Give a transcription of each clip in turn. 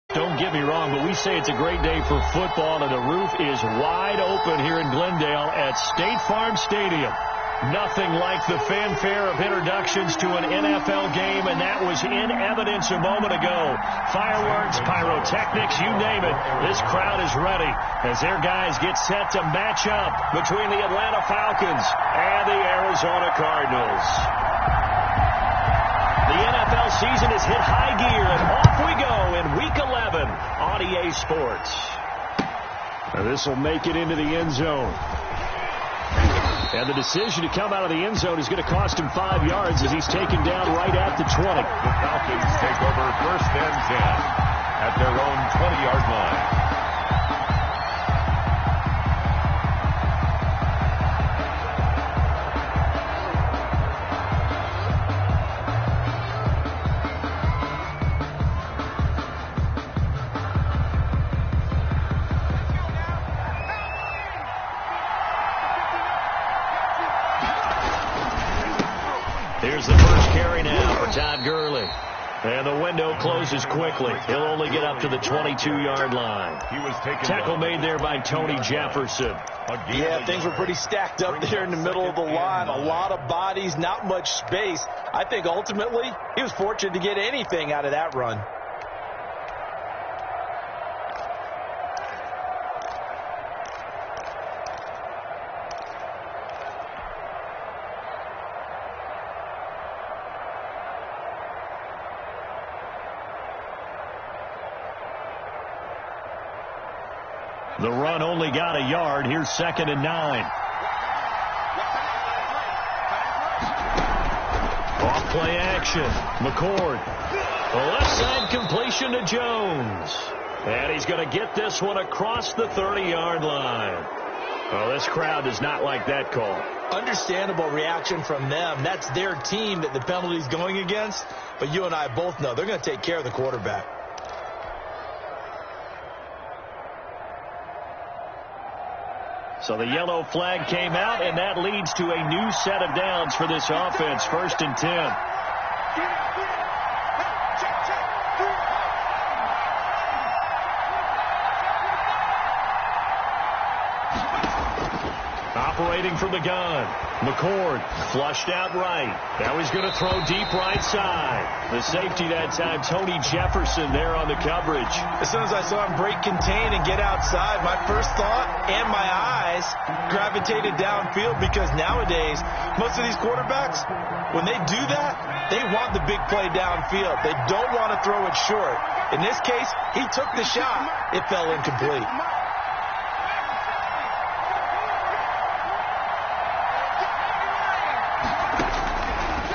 Don't get me wrong, but we say it's a great day for football, and the roof is wide open here in Glendale at State Farm Stadium. Nothing like the fanfare of introductions to an NFL game, and that was in evidence a moment ago. Fireworks, pyrotechnics, you name it. This crowd is ready as their guys get set to match up between the Atlanta Falcons and the Arizona Cardinals. The NFL season has hit high gear, and off we go in Week 11 on EA Sports. Now this will make it into the end zone. And the decision to come out of the end zone is going to cost him 5 yards as he's taken down right at the 20. The Falcons take over 1st and 10 at their own 20-yard line. Here's the first carry now for Todd Gurley. And the window closes quickly. He'll only get up to the 22-yard line. Tackle made there by Tony Jefferson. Yeah, things were pretty stacked up there in the middle of the line. A lot of bodies, not much space. I think ultimately he was fortunate to get anything out of that run. The run only got a yard. Here's 2nd and 9. Off play action. McCord. The left side completion to Jones. And he's going to get this one across the 30-yard line. Oh, this crowd does not like that call. Understandable reaction from them. That's their team that the penalty's going against. But you and I both know they're going to take care of the quarterback. So the yellow flag came out, and that leads to a new set of downs for this offense. 1st and 10. Operating from the gun. McCord flushed out right. Now he's going to throw deep right side. The safety that time, Tony Jefferson there on the coverage. As soon as I saw him break contain and get outside, my first thought and my eyes gravitated downfield, because nowadays most of these quarterbacks, when they do that, they want the big play downfield. They don't want to throw it short. In this case, he took the shot. It fell incomplete.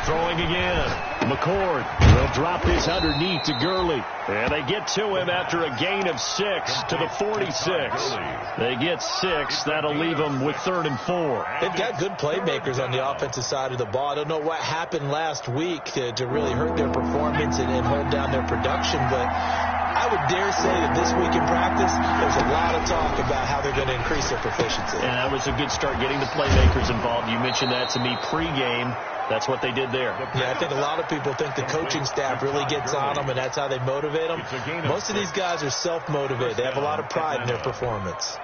Throwing again. McCord will drop this underneath to Gurley. And they get to him after a gain of 6 to the 46. They get 6. That'll leave them with 3rd and 4. They've got good playmakers on the offensive side of the ball. I don't know what happened last week to really hurt their performance and hold down their production, but I would dare say that this week in practice, there's a lot of talk about how they're going to increase their proficiency. And that was a good start, getting the playmakers involved. You mentioned that to me pregame. That's what they did there. Yeah, I think a lot of people think the coaching staff really gets on them, and that's how they motivate them. Most of these guys are self-motivated. They have a lot of pride in their performance.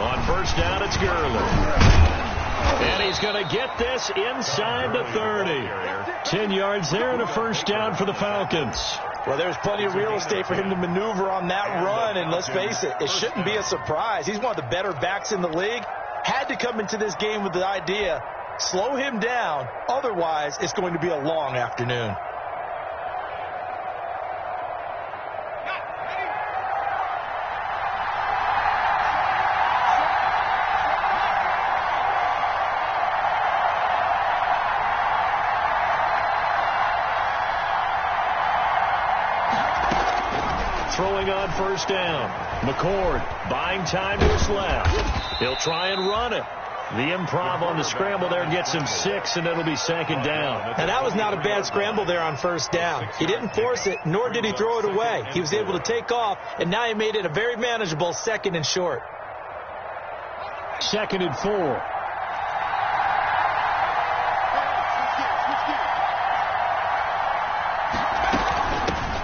On 1st down, it's Gurley. And he's going to get this inside the 30. 10 yards there and a 1st down for the Falcons. Well, there's plenty of real estate for him to maneuver on that run, and let's face it, it shouldn't be a surprise. He's one of the better backs in the league. Had to come into this game with the idea, slow him down, otherwise it's going to be a long afternoon. Throwing on 1st down. McCord buying time to his left. He'll try and run it. The improv on the scramble there gets him 6, and it'll be second down. And that was not a bad scramble there on first down. He didn't force it, nor did he throw it away. He was able to take off, and now he made it a very manageable 2nd and short. 2nd and 4.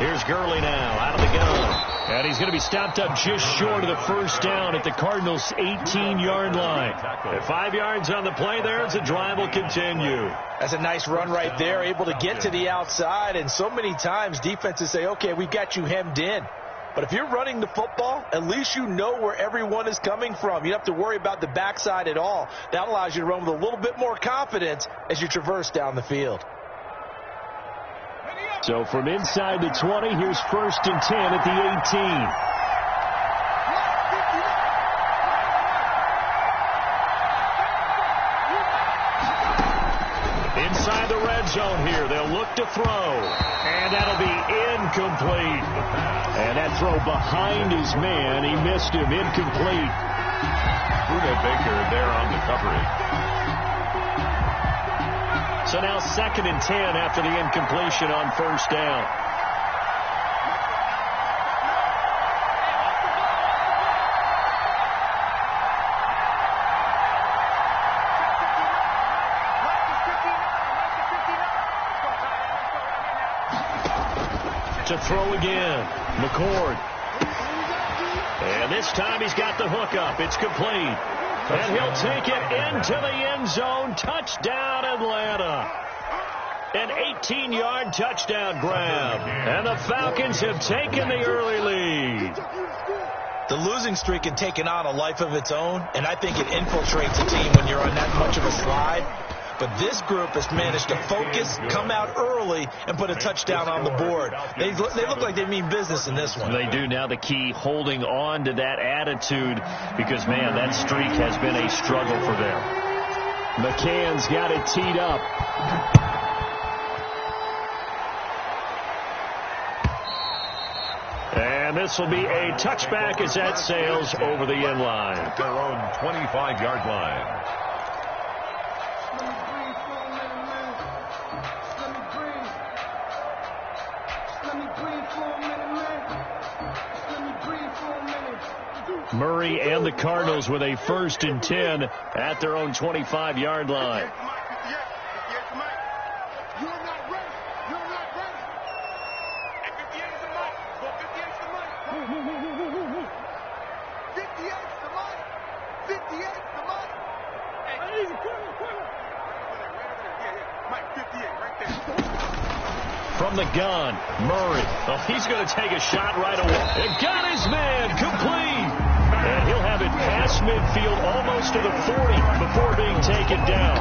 Here's Gurley now out of the gun. And he's going to be stopped up just short of the first down at the Cardinals' 18-yard line. At 5 yards on the play there, the drive will continue. That's a nice run right there, able to get to the outside. And so many times defenses say, okay, we've got you hemmed in. But if you're running the football, at least you know where everyone is coming from. You don't have to worry about the backside at all. That allows you to run with a little bit more confidence as you traverse down the field. So from inside the 20, here's 1st and 10 at the 18. Inside the red zone here, they'll look to throw. And that'll be incomplete. And that throw behind his man, he missed him, incomplete. Buda Baker there on the coverage. So now 2nd and 10 after the incompletion on first down. To throw again, McCord. And this time he's got the hook up. It's complete. And he'll take it into the end zone. Touchdown, Atlanta. An 18-yard touchdown grab. And the Falcons have taken the early lead. The losing streak had taken on a life of its own, and I think it infiltrates a team when you're on that much of a slide. But this group has managed to focus, come out early, and put a touchdown on the board. They look like they mean business in this one. They do. Now the key, holding on to that attitude, because, man, that streak has been a struggle for them. McCann's got it teed up. And this will be a touchback as that sails over the end line. At their own 25-yard line. Murray and the Cardinals with a 1st and 10 at their own 25-yard line. From the gun, Murray. Oh, he's going to take a shot right away. And got his man complete. And he'll have it past midfield almost to the 40 before being taken down.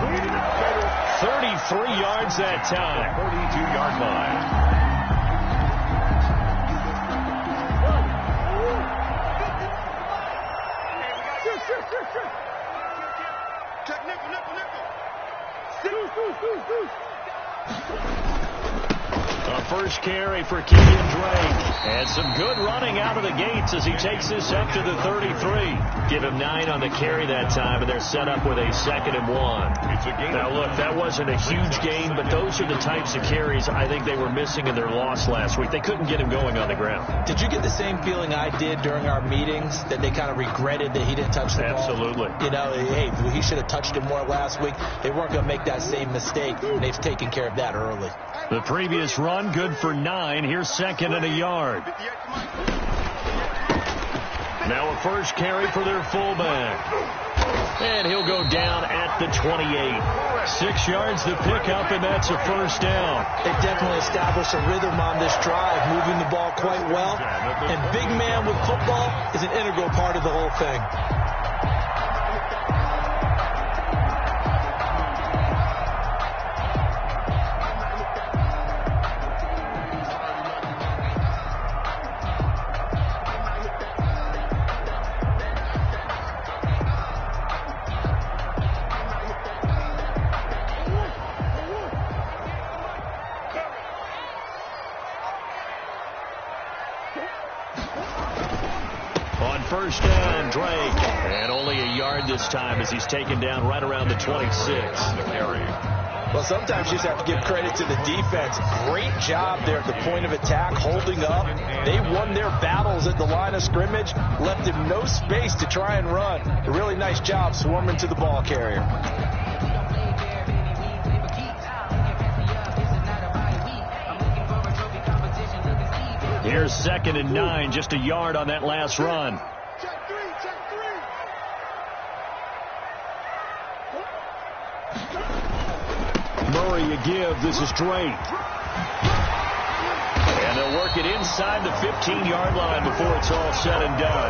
33 yards that time. 42-yard line. A first carry for Kenyon Drake. And some good running out of the gates as he takes this up to the 33. Give him 9 on the carry that time, and they're set up with a 2nd and 1. Now, look, that wasn't a huge gain, but those are the types of carries I think they were missing in their loss last week. They couldn't get him going on the ground. Did you get the same feeling I did during our meetings, that they kind of regretted that he didn't touch the ball? Absolutely. You know, hey, he should have touched it more last week. They weren't going to make that same mistake, and they've taken care of that early. The previous run, good for 9. Here's 2nd and a yard. Now a first carry for their fullback. And he'll go down at the 28. 6 yards to pick up, and that's a first down. They definitely established a rhythm on this drive, moving the ball quite well. And big man with football is an integral part of the whole thing. first down, Drake. And only a yard this time as he's taken down right around the 26. Well, sometimes you just have to give credit to the defense. Great job there at the point of attack, holding up. They won their battles at the line of scrimmage, left him no space to try and run. A really nice job swarming to the ball carrier. Here's 2nd and 9, just a yard on that last run. Murray a give. This is Drake. And they'll work it inside the 15-yard line before it's all said and done.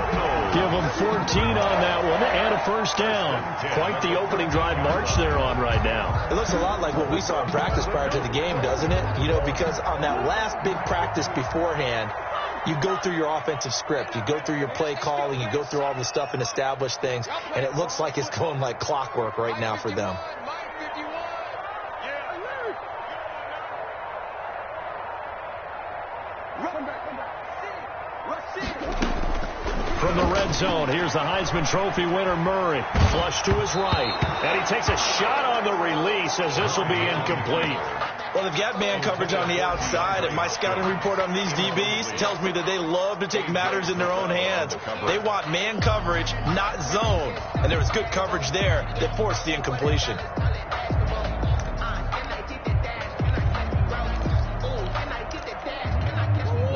Give them 14 on that one and a first down. Quite the opening drive march they're on right now. It looks a lot like what we saw in practice prior to the game, doesn't it? You know, because on that last big practice beforehand, you go through your offensive script. You go through your play calling. You go through all the stuff and establish things. And it looks like it's going like clockwork right now for them. From the red zone, here's the Heisman Trophy winner, Murray. Flush to his right. And he takes a shot on the release as this will be incomplete. Well, they've got man coverage on the outside, and my scouting report on these DBs tells me that they love to take matters in their own hands. They want man coverage, not zone. And there was good coverage there that forced the incompletion.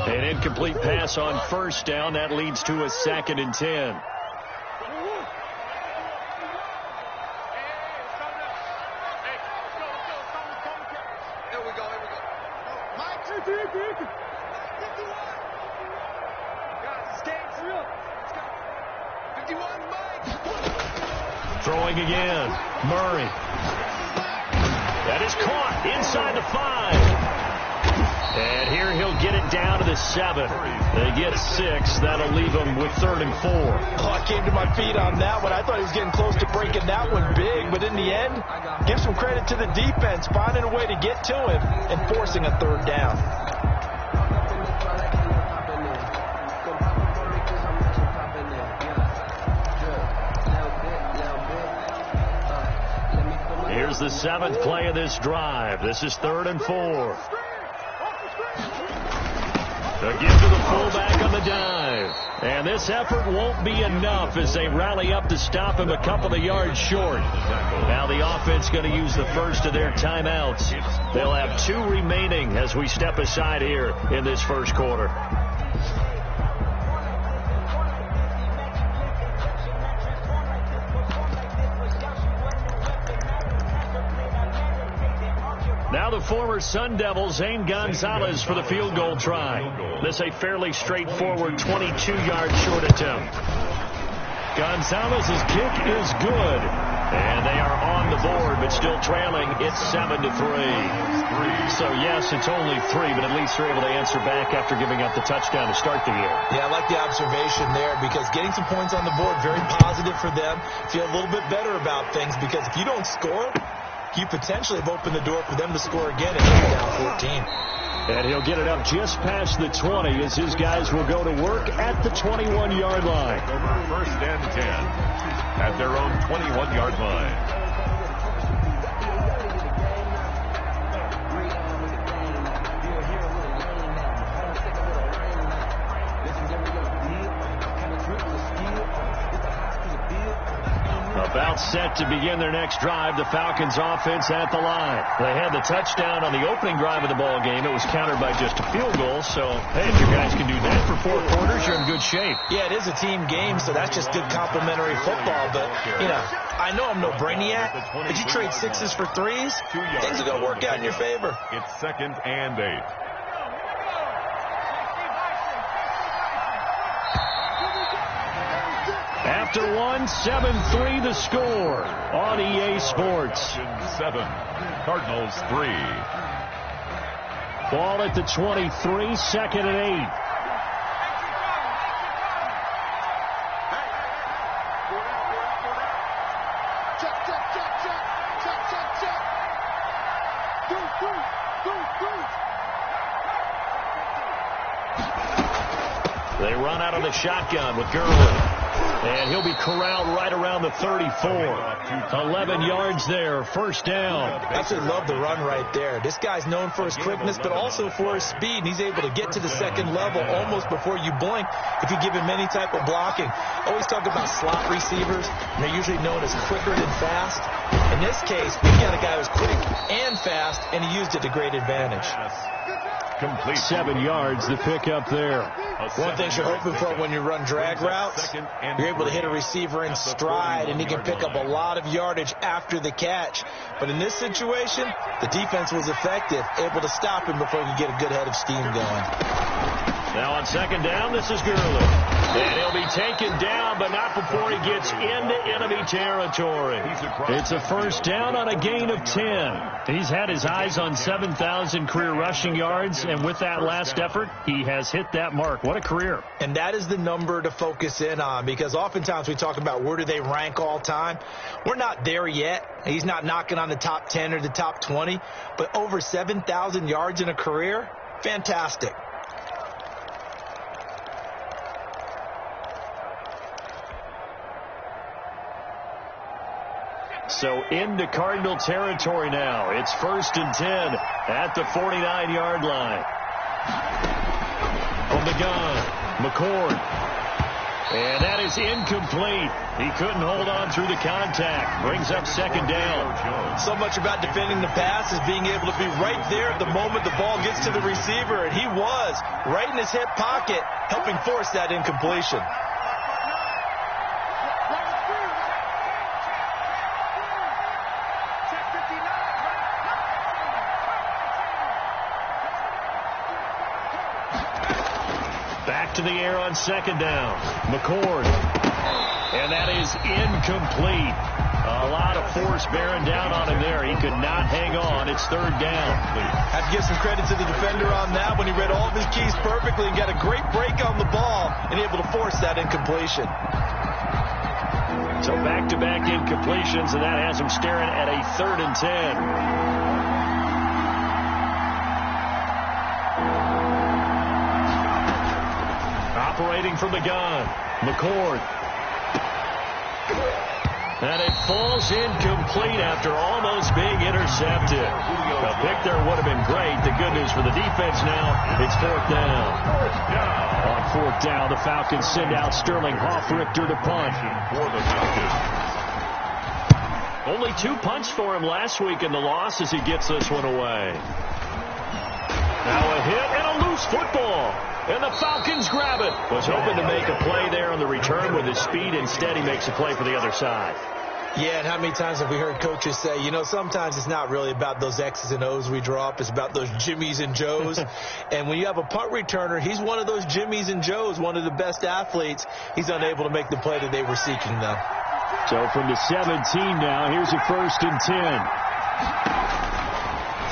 An incomplete pass on first down. That leads to a 2nd and 10. Throwing again. Murray. That is caught inside the 5. And here he'll get it down to the 7. They get 6. That'll leave them with 3rd and 4. Oh, I came to my feet on that one. I thought he was getting close to breaking that one big. But in the end, give some credit to the defense, finding a way to get to him and forcing a 3rd down. Here's the 7th play of this drive. This is 3rd and 4. The give to the fullback on the dive. And this effort won't be enough as they rally up to stop him a couple of yards short. Now the offense going to use the first of their timeouts. They'll have 2 remaining as we step aside here in this first quarter. Now the former Sun Devil, Zane Gonzalez, for the field goal try. This a fairly straightforward 22-yard short attempt. Gonzalez's kick is good. And they are on the board, but still trailing. It's 7-3. So, yes, it's only 3, but at least they're able to answer back after giving up the touchdown to start the year. Yeah, I like the observation there because getting some points on the board, very positive for them. Feel a little bit better about things because if you don't score, you potentially have opened the door for them to score again and they're down 14. And he'll get it up just past the 20 as his guys will go to work at the 21-yard line. Over 1st and 10 at their own 21-yard line. About set to begin their next drive. The Falcons offense at the line. They had the touchdown on the opening drive of the ball game. It was countered by just a field goal. So, hey, if you guys can do that for 4 quarters, you're in good shape. Yeah, it is a team game, so that's just good complimentary football. But, you know, I know I'm no brainiac, but you trade 6s for 3s, things are going to work out in your favor. It's 2nd and 8. After one, 7-3 the score on EA Sports. 7, Cardinals 3. Ball at the 23, 2nd and 8. They run out of the shotgun with Gurley. And he'll be corralled right around the 34. 11 yards there, first down. I absolutely love the run right there. This guy's known for his quickness, but also for his speed. And he's able to get to the second level almost before you blink if you give him any type of blocking. Always talk about slot receivers, and they're usually known as quicker than fast. In this case, we got a guy who's quick and fast, and he used it to great advantage. Complete. 7 yards, the pickup there. One thing you're hoping for when you run drag routes, you're able to hit a receiver in stride, and he can pick up a lot of yardage after the catch. But in this situation, the defense was effective, able to stop him before he could get a good head of steam going. Now on second down, this is Gurley. And he'll be taken down, but not before he gets into enemy territory. It's a first down on a gain of 10. He's had his eyes on 7,000 career rushing yards, and with that last effort, he has hit that mark. What a career. And that is the number to focus in on, because oftentimes we talk about where do they rank all time. We're not there yet. He's not knocking on the top 10 or the top 20, but over 7,000 yards in a career, fantastic. So into Cardinal territory now. It's 1st and 10 at the 49-yard line. From the gun, McCord. And that is incomplete. He couldn't hold on through the contact. Brings up second down. So much about defending the pass is being able to be right there at the moment the ball gets to the receiver. And he was right in his hip pocket, helping force that incompletion. To the air on second down. McCord. And that is incomplete. A lot of force bearing down on him there. He could not hang on. It's third down. Have to give some credit to the defender on that when he read all of his keys perfectly and got a great break on the ball and able to force that incompletion. So back-to-back incompletions, and that has him staring at a 3rd and 10. Operating from the gun, McCord. And it falls incomplete after almost being intercepted. The pick there would have been great. The good news for the defense now, it's 4th down. On 4th down, the Falcons send out Sterling Hoffrichter to punt. Only 2 punts for him last week in the loss as he gets this one away. Now a hit and a loose football. And the Falcons grab it. Was hoping to make a play there on the return with his speed. Instead, he makes a play for the other side. Yeah, and how many times have we heard coaches say, you know, sometimes it's not really about those X's and O's we draw up. It's about those Jimmies and Joes. And when you have a punt returner, he's one of those Jimmies and Joes, one of the best athletes. He's unable to make the play that they were seeking, though. So from the 17 now, here's a 1st and 10.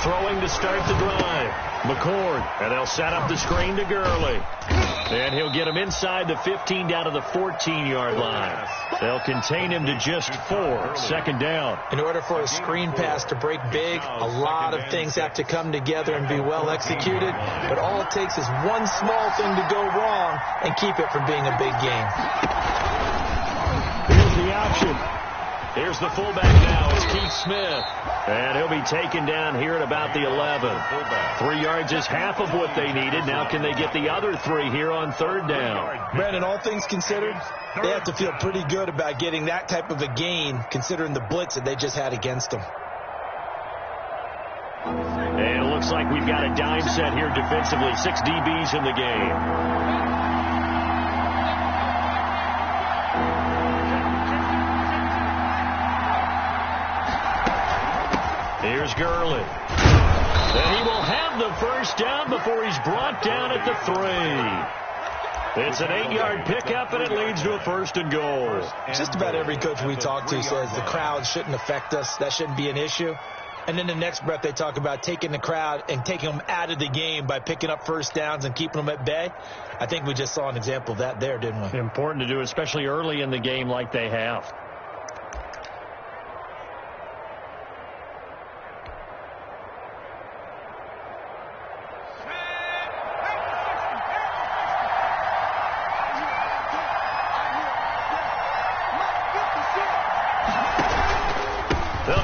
Throwing to start the drive. McCord, and they'll set up the screen to Gurley. And he'll get him inside the 15 down to the 14-yard line. They'll contain him to just 4. Second down. In order for a screen pass to break big, a lot of things have to come together and be well executed. But all it takes is one small thing to go wrong and keep it from being a big game. Here's the option. Here's the fullback now. It's Keith Smith. And he'll be taken down here at about the 11. 3 yards is half of what they needed. Now can they get the other 3 here on 3rd down? Brandon, all things considered, they have to feel pretty good about getting that type of a gain considering the blitz that they just had against them. And it looks like we've got a dime set here defensively. 6 DBs in the game. Here's Gurley. And he will have the first down before he's brought down at the 3. It's an 8-yard pickup, and it leads to a 1st and goal. Just about every coach we talk to says the crowd shouldn't affect us. That shouldn't be an issue. And then the next breath they talk about taking the crowd and taking them out of the game by picking up first downs and keeping them at bay. I think we just saw an example of that there, didn't we? Important to do, especially early in the game like they have.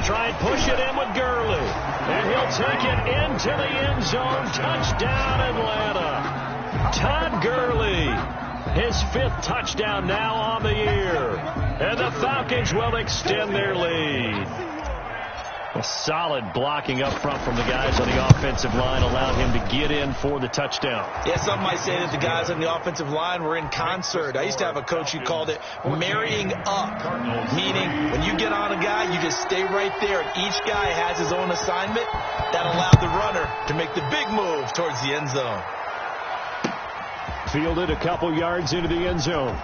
They'll try and push it in with Gurley. And he'll take it into the end zone. Touchdown, Atlanta. Todd Gurley, his 5th touchdown now on the year. And the Falcons will extend their lead. A solid blocking up front from the guys on the offensive line allowed him to get in for the touchdown. Yeah, some might say that the guys on the offensive line were in concert. I used to have a coach who called it marrying up, meaning when you get on a guy, you just stay right there, and each guy has his own assignment. That allowed the runner to make the big move towards the end zone. Fielded a couple yards into the end zone.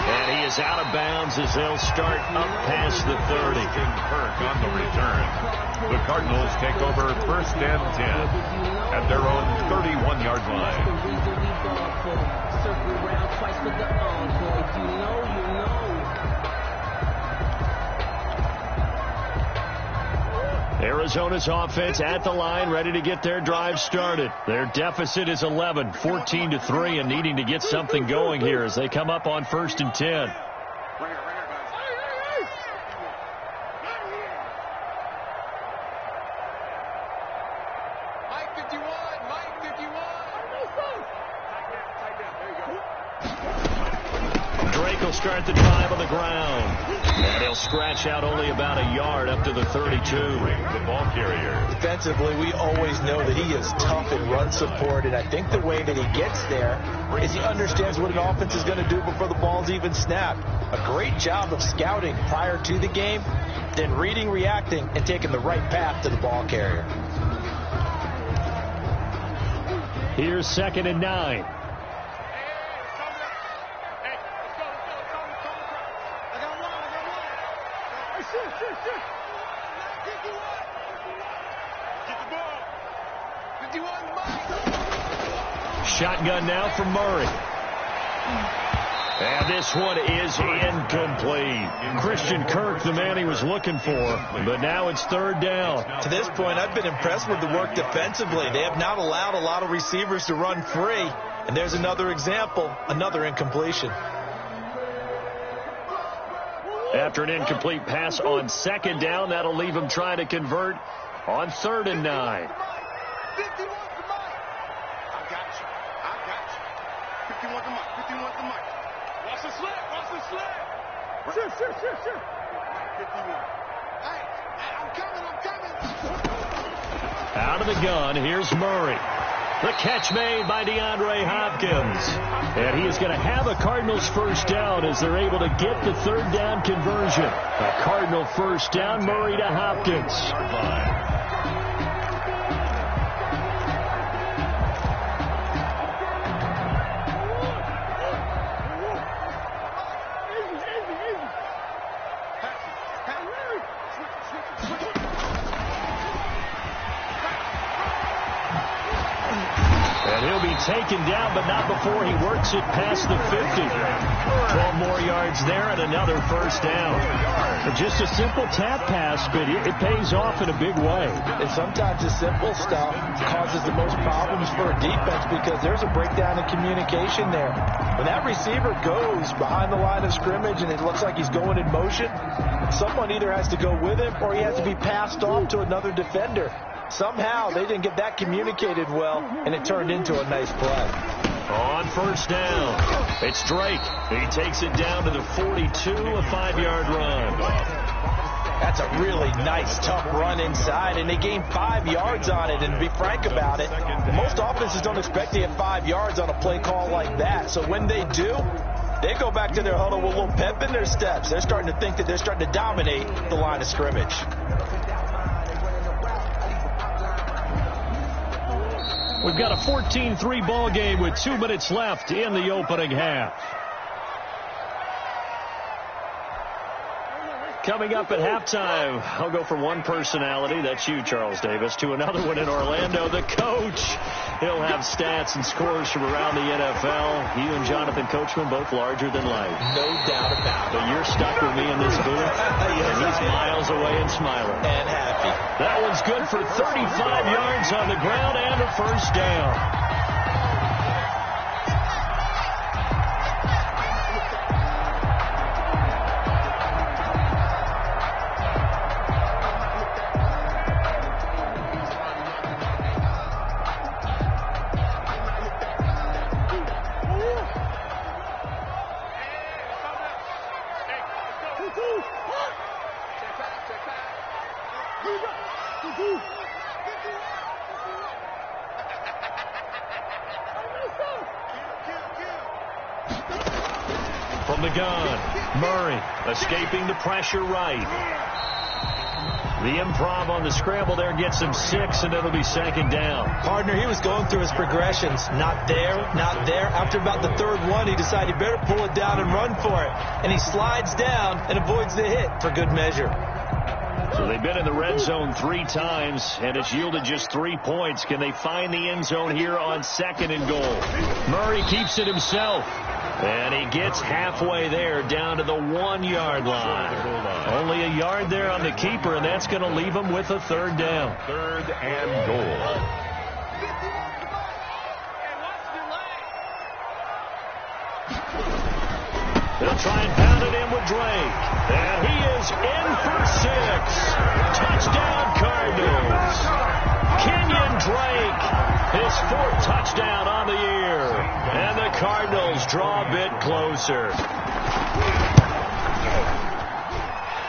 And he is out of bounds as they'll start up past the 30. Kirk on the return. The Cardinals take over 1st and 10 at their own 31-yard line. Arizona's offense at the line, ready to get their drive started. Their deficit is 11, 14-3, and needing to get something going here as they come up on 1st and 10. Drake will start the drive on the ground. And he'll scratch out only about a yard up to the 32. The ball carrier. Defensively, we always know that he is tough in run support, and I think the way that he gets there is he understands what an offense is going to do before the ball's even snapped. A great job of scouting prior to the game, then reading, reacting, and taking the right path to the ball carrier. Here's 2nd and 9. Shotgun now from Murray. And this one is incomplete. Christian Kirk, the man he was looking for, but now it's 3rd down. To this point, I've been impressed with the work defensively. They have not allowed a lot of receivers to run free. And there's another example, another incompletion. After an incomplete pass on 2nd down, that'll leave him trying to convert on 3rd and 9. Sure. Out of the gun, here's Murray. The catch made by DeAndre Hopkins. And he is going to have a Cardinals 1st down as they're able to get the 3rd down conversion. A Cardinal 1st down, Murray to Hopkins. Taken down, but not before he works it past the 50. 12 more yards there and another 1st down. Just a simple tap pass, but it pays off in a big way. And sometimes the simple stuff causes the most problems for a defense because there's a breakdown in communication there. When that receiver goes behind the line of scrimmage and it looks like he's going in motion, someone either has to go with him or he has to be passed off to another defender. Somehow they didn't get that communicated well, and it turned into a nice play. On 1st down, it's Drake. He takes it down to the 42, a 5-yard run. That's a really nice, tough run inside, and they gained 5 yards on it. And to be frank about it, most offenses don't expect to get 5 yards on a play call like that. So when they do, they go back to their huddle with a little pep in their steps. They're starting to think that they're starting to dominate the line of scrimmage. We've got a 14-3 ball game with 2 minutes left in the opening half. Coming up at halftime, I'll go from one personality, that's you, Charles Davis, to another one in Orlando, the coach. He'll have stats and scores from around the NFL. You and Jonathan Coachman, both larger than life. No doubt about it. But you're stuck with me in this booth, and he's miles away and smiling. And happy. That one's good for 35 yards on the ground and a 1st down. From the gun, Murray escaping the pressure right. The improv on the scramble there gets him 6, and it'll be second down. Partner, he was going through his progressions. Not there, not there. After about the third one, he decided he better pull it down and run for it. And he slides down and avoids the hit for good measure. So they've been in the red zone 3 times, and it's yielded just 3 points. Can they find the end zone here on 2nd and goal? Murray keeps it himself. And he gets halfway there, down to the 1-yard line. Only a yard there on the keeper, and that's going to leave him with a 3rd down. 3rd and goal. They'll try and pound it in with Drake. And he is in for 6. Touchdown, Cardinals. Kenyon Drake, his 4th touchdown on the year. And the Cardinals draw a bit closer.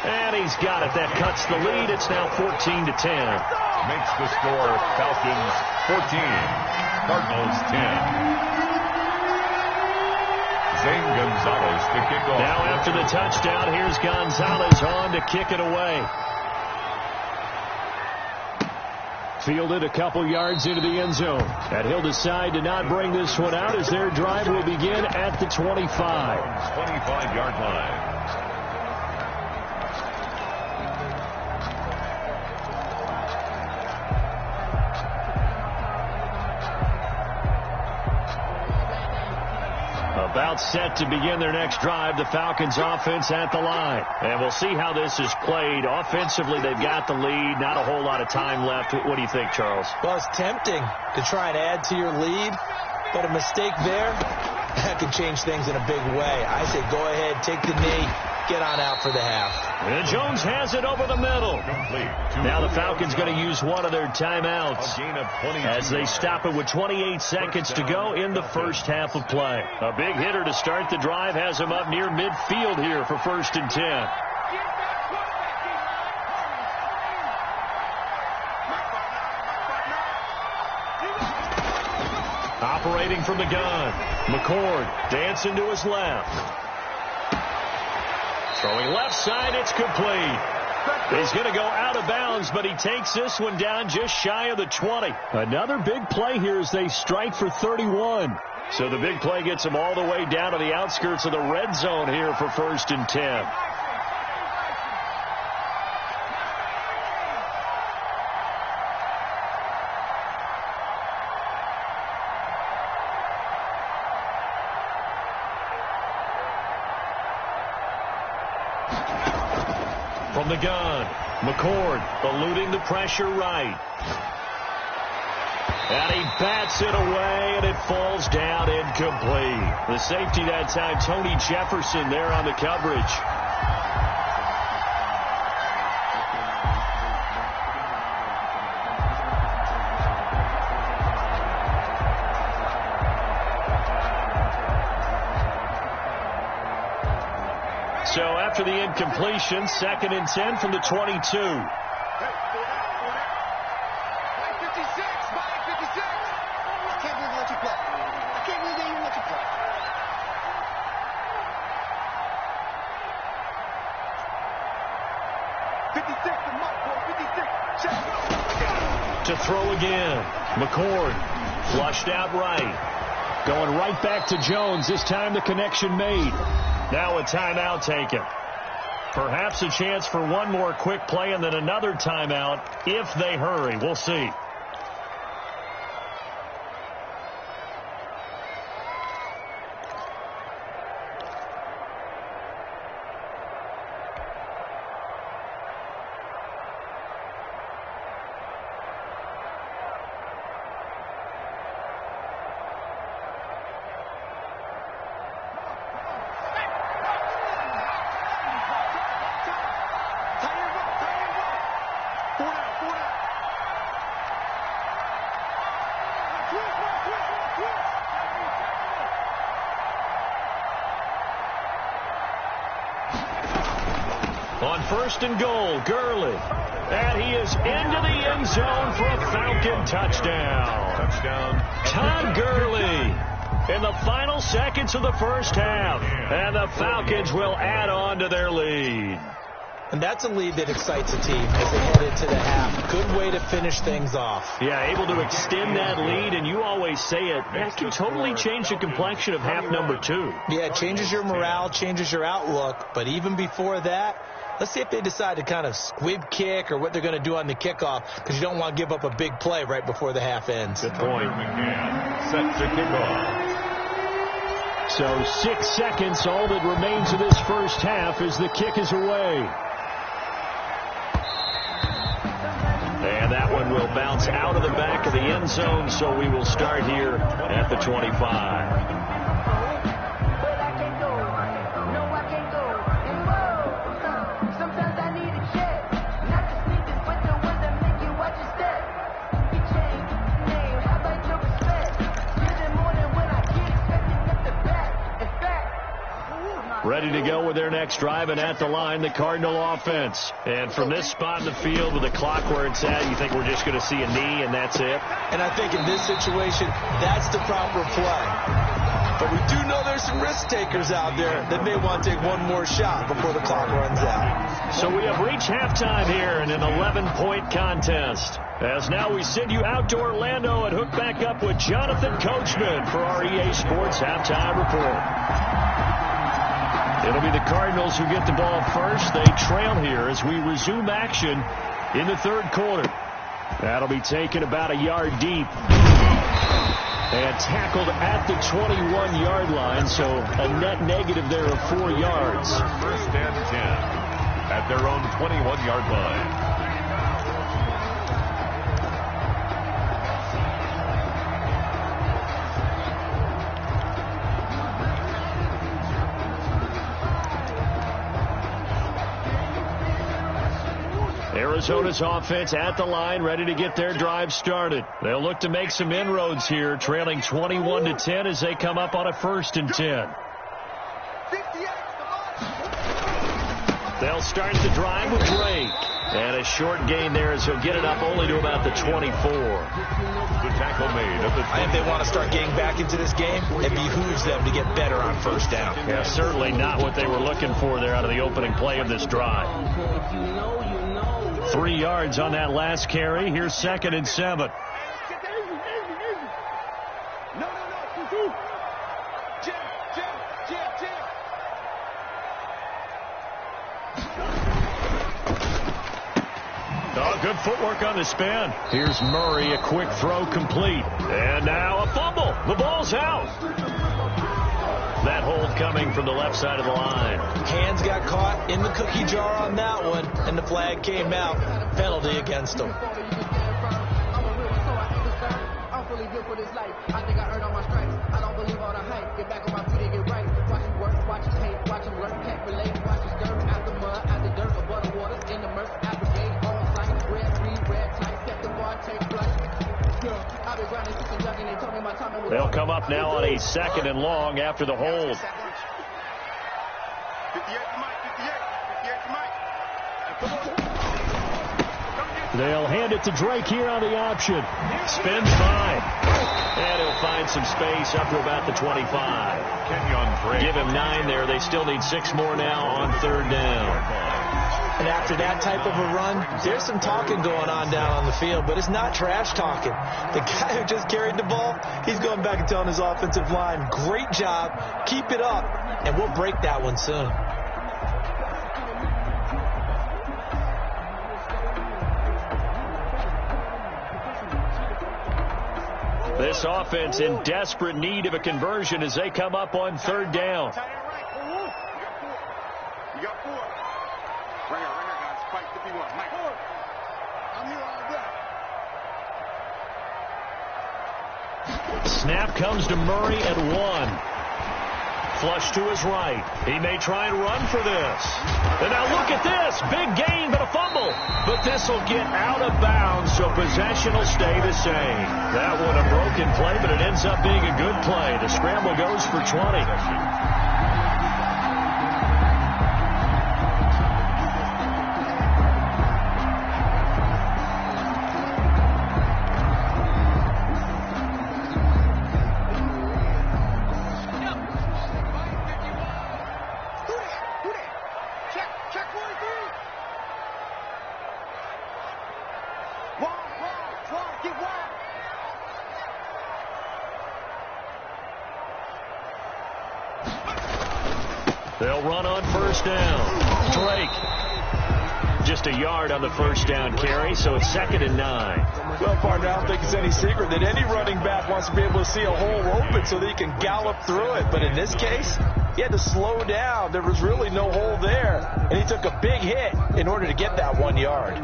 And he's got it. That cuts the lead. It's now 14-10. Makes the score Falcons 14, Cardinals 10. Zane Gonzalez to kick off. Now after the touchdown, here's Gonzalez on to kick it away. Fielded a couple yards into the end zone. And he'll decide to not bring this one out as their drive will begin at the 25. 25-yard line. About set to begin their next drive, the Falcons offense at the line. And we'll see how this is played. Offensively, they've got the lead. Not a whole lot of time left. What do you think, Charles? Well, it's tempting to try and add to your lead, but a mistake there, that could change things in a big way. I say go ahead, take the knee, get on out for the half. And Jones has it over the middle. Now the Falcons going to use one of their timeouts as they stop it with 28 seconds to go in the first half of play. A big hitter to start the drive has him up near midfield here for 1st and 10. Operating from the gun, McCord dancing to his left. Throwing left side, it's complete. He's going to go out of bounds, but he takes this one down just shy of the 20. Another big play here as they strike for 31. So the big play gets him all the way down to the outskirts of the red zone here for 1st and 10. From the gun, McCord eluding the pressure right. And he bats it away, and it falls down incomplete. The safety that time, Tony Jefferson, there on the coverage. So after the incompletion, 2nd and 10 from the 22. 56, Mike 56. I can't believe they let you play. I can't believe they even let you play. To throw again. McCord flushed out right. Going right back to Jones. This time the connection made. Now a timeout taken. Perhaps a chance for one more quick play and then another timeout if they hurry. We'll see. On 1st and goal, Gurley. And he is into the end zone for a Falcon touchdown. Touchdown. Todd Gurley in the final seconds of the first half. And the Falcons will add on to their lead. And that's a lead that excites a team as they head into the half. Good way to finish things off. Yeah, able to extend that lead, and you always say it, that can totally change the complexion of half number 2. Yeah, it changes your morale, changes your outlook. But even before that, let's see if they decide to kind of squib kick or what they're going to do on the kickoff, because you don't want to give up a big play right before the half ends. Good point. Set to kick off. So 6 seconds, all that remains of this first half as the kick is away. And that one will bounce out of the back of the end zone, so we will start here at the 25. Ready to go with their next drive, and at the line, the Cardinal offense. And from this spot in the field with the clock where it's at, you think we're just going to see a knee and that's it? And I think in this situation, that's the proper play. But we do know there's some risk takers out there that may want to take one more shot before the clock runs out. So we have reached halftime here in an 11-point contest. As now we send you out to Orlando and hook back up with Jonathan Coachman for our EA Sports Halftime Report. It'll be the Cardinals who get the ball first. They trail here as we resume action in the third quarter. That'll be taken about a yard deep and tackled at the 21-yard line, so a net negative there of 4 yards. First and 10 at their own 21-yard line. Arizona's offense at the line, ready to get their drive started. They'll look to make some inroads here, trailing 21-10 as they come up on a 1st and 10. They'll start the drive with Drake. And a short gain there as he'll get it up only to about the 24. The tackle made at the 20. If they want to start getting back into this game, it behooves them to get better on first down. Yeah, certainly not what they were looking for there out of the opening play of this drive. 3 yards on that last carry. Here's 2nd and 7. Oh, good footwork on the spin. Here's Murray, a quick throw complete. And now a fumble. The ball's out. That hold coming from the left side of the line. Hands got caught in the cookie jar on that one, and the flag came out. Penalty against him. They'll come up now on a 2nd and long after the hold. They'll hand it to Drake here on the option. Spins fine. And he'll find some space up to about the 25. Give him 9 there. They still need 6 more now on 3rd down. And after that type of a run, there's some talking going on down on the field, but it's not trash talking. The guy who just carried the ball, he's going back and telling his offensive line, great job, keep it up, and we'll break that one soon. This offense in desperate need of a conversion as they come up on 3rd down. Snap comes to Murray at 1. Flush to his right. He may try and run for this. And now look at this. Big gain, but a fumble. But this will get out of bounds, so possession will stay the same. That one a broken play, but it ends up being a good play. The scramble goes for 20. They'll run on first down. Drake. Just a yard on the first down carry, so it's 2nd and 9. Well, partner, I don't think it's any secret that any running back wants to be able to see a hole open so that he can gallop through it. But in this case, he had to slow down. There was really no hole there, and he took a big hit in order to get that 1 yard.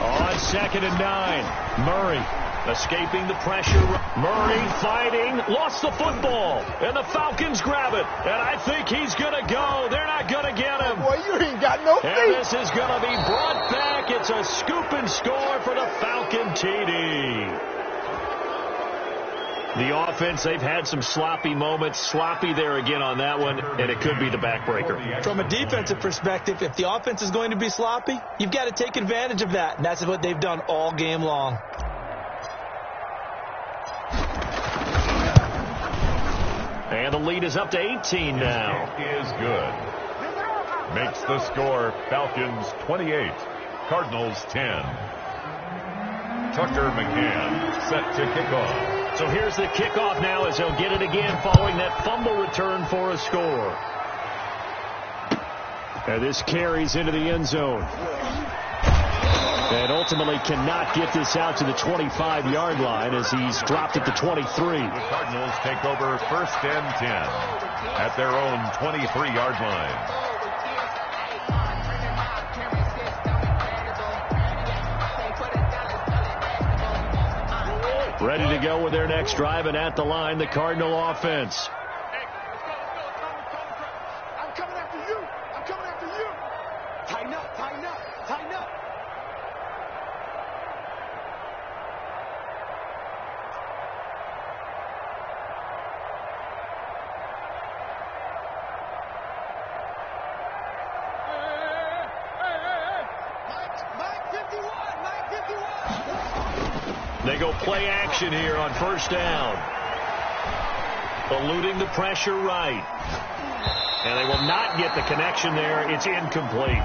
On 2nd and 9, Murray escaping the pressure. Murray fighting, lost the football, and the Falcons grab it. And I think he's going to go. They're not going to get him. Boy, you ain't got no feet. And this is going to be brought back. It's a scoop and score for the Falcon TD. The offense, they've had some sloppy moments. Sloppy there again on that one, and it could be the backbreaker. From a defensive perspective, if the offense is going to be sloppy, you've got to take advantage of that, and that's what they've done all game long. And the lead is up to 18 now. Is good. Makes the score Falcons 28, Cardinals 10. Tucker McCann set to kick off. So here's the kickoff now as they'll get it again following that fumble return for a score. And this carries into the end zone. And ultimately cannot get this out to the 25-yard line as he's dropped at the 23. The Cardinals take over 1st and 10 at their own 23-yard line. Ready to go with their next drive, and at the line, the Cardinal offense. I'm coming after you. I'm coming after you. Tighten up, tighten up, tighten up. Mike 51, Mike 51. They go play action here on first down. Eluding the pressure right. And they will not get the connection there. It's incomplete.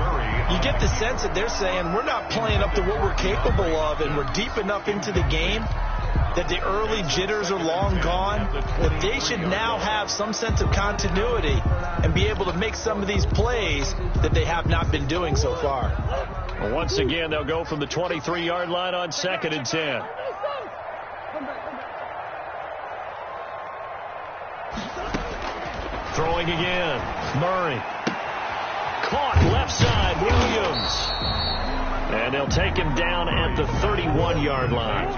You get the sense that they're saying we're not playing up to what we're capable of, and we're deep enough into the game that the early jitters are long gone, that they should now have some sense of continuity and be able to make some of these plays that they have not been doing so far. Well, once again, they'll go from the 23-yard line on 2nd and 10. Throwing again. Murray. Caught left side. Williams. And they'll take him down at the 31-yard line.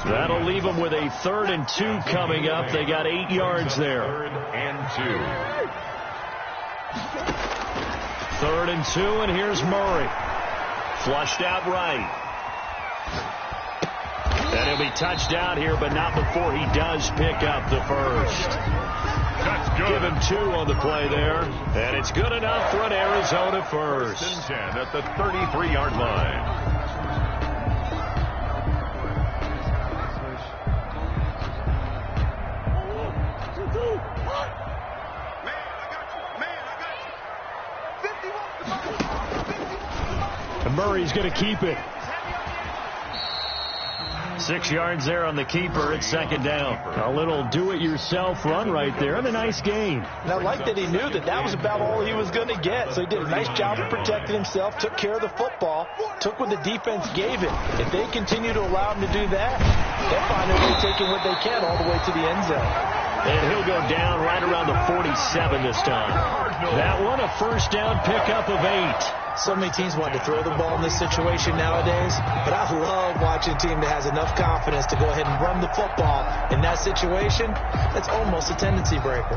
That'll leave them with a 3rd and 2 coming up. They got 8 yards there. 3rd and 2. 3rd and 2, and here's Murray. Flushed out right. And he'll be touched out here, but not before he does pick up the first. That's good. Give him 2 on the play there. And it's good enough for an Arizona first. 10 at the 33-yard line. And Murray's going to keep it. 6 yards there on the keeper. It's 2nd down. A little do-it-yourself run right there, and a nice gain. And I like that he knew that that was about all he was going to get. So he did a nice job of protecting himself, took care of the football, took what the defense gave him. If they continue to allow him to do that, they'll find a way taking what they can all the way to the end zone. And he'll go down right around the 47 this time. That one, a first down pickup of 8. So many teams want to throw the ball in this situation nowadays, but I love watching a team that has enough confidence to go ahead and run the football. In that situation, that's almost a tendency breaker.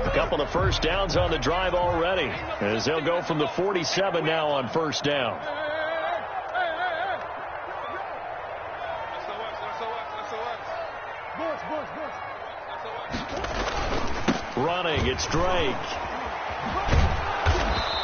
A couple of first downs on the drive already, as they'll go from the 47 now on first down. Running, it's Drake.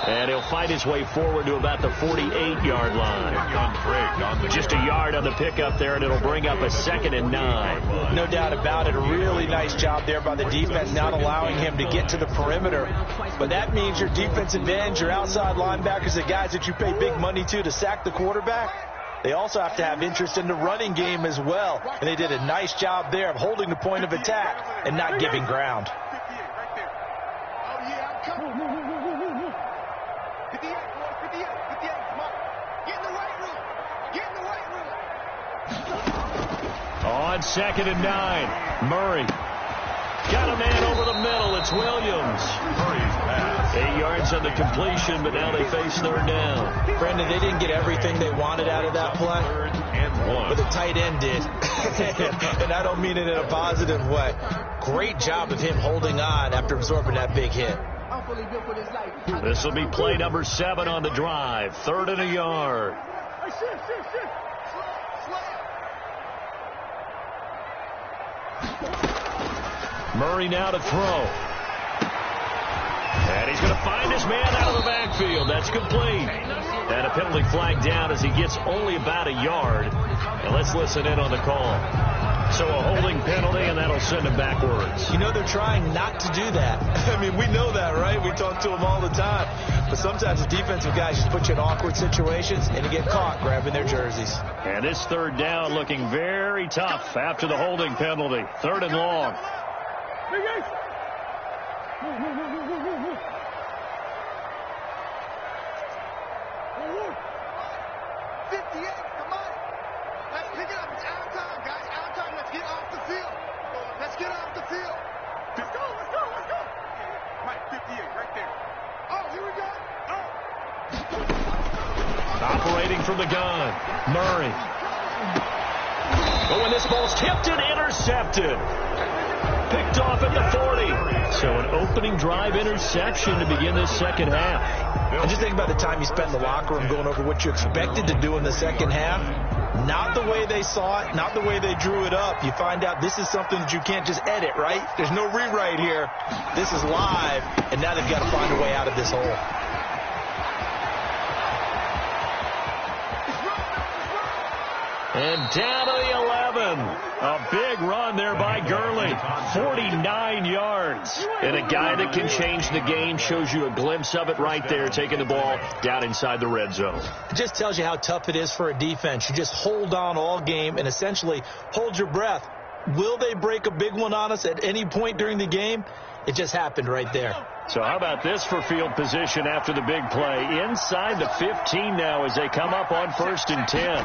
And he'll fight his way forward to about the 48-yard line. Just a yard on the pickup there, and it'll bring up a 2nd and 9. No doubt about it. A really nice job there by the defense, not allowing him to get to the perimeter. But that means your defensive ends, your outside linebackers, the guys that you pay big money to sack the quarterback, they also have to have interest in the running game as well. And they did a nice job there of holding the point of attack and not giving ground. On 2nd and 9, Murray. Got a man over the middle. It's Williams. Murray's pass. 8 yards on the completion, but now they face 3rd down. Brandon, they didn't get everything they wanted out of that play. 3rd and 1. But the tight end did. And I don't mean it in a positive way. Great job of him holding on after absorbing that big hit. This will be play number 7 on the drive. 3rd and a yard. Murray now to throw. And he's going to find his man out of the backfield. That's complete. And a penalty flag down as he gets only about a yard. And let's listen in on the call. So a holding penalty, and that'll send him backwards. You know, they're trying not to do that. I mean, we know that, right? We talk to them all the time. But sometimes the defensive guys just put you in awkward situations, and you get caught grabbing their jerseys. And this 3rd down looking very tough after the holding penalty. 3rd and long. Operating from the gun, Murray. Oh, and this ball's tipped and intercepted. Picked off at the 40. So an opening drive interception to begin this 2nd half. And just think about the time you spent in the locker room going over what you expected to do in the 2nd half. Not the way they saw it, not the way they drew it up. You find out this is something that you can't just edit, right? There's no rewrite here. This is live, and now they've got to find a way out of this hole. And down to the 11. A big run there by Gurley. 49 yards. And a guy that can change the game, shows you a glimpse of it right there, taking the ball down inside the red zone. It just tells you how tough it is for a defense. You just hold on all game and essentially hold your breath. Will they break a big one on us at any point during the game? It just happened right there. So how about this for field position after the big play? Inside the 15 now as they come up on 1st and 10.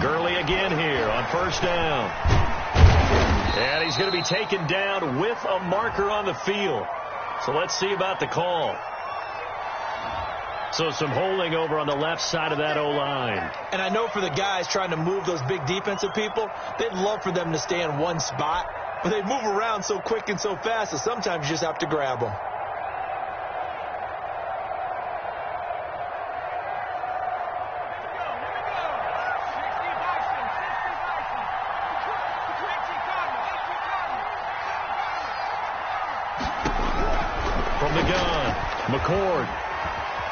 Gurley again here on 1st down. And he's going to be taken down with a marker on the field. So let's see about the call. So some holding over on the left side of that O-line. And I know for the guys trying to move those big defensive people, they'd love for them to stay in one spot. But they move around so quick and so fast that sometimes you just have to grab them. From the gun, McCord.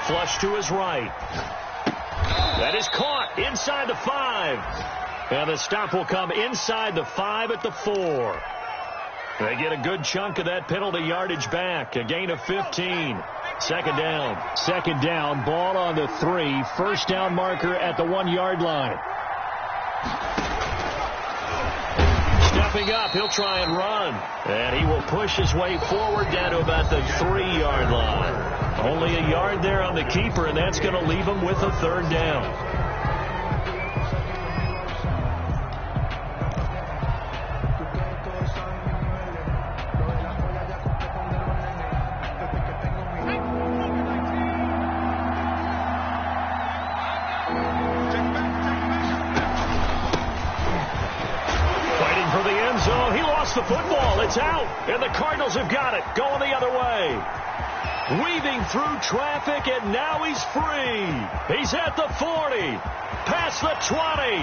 Flush to his right. That is caught inside the 5. And the stop will come inside the 5 at the 4. They get a good chunk of that penalty yardage back. A gain of 15. 2nd down. 2nd down. Ball on the 3. 1st down marker at the 1-yard line. Stepping up, he'll try and run. And he will push his way forward down to about the 3-yard line. Only a yard there on the keeper, and that's going to leave him with a 3rd down. The football, it's out, and the Cardinals have got it, going the other way. Weaving through traffic, and now he's free. He's at the 40, past the 20,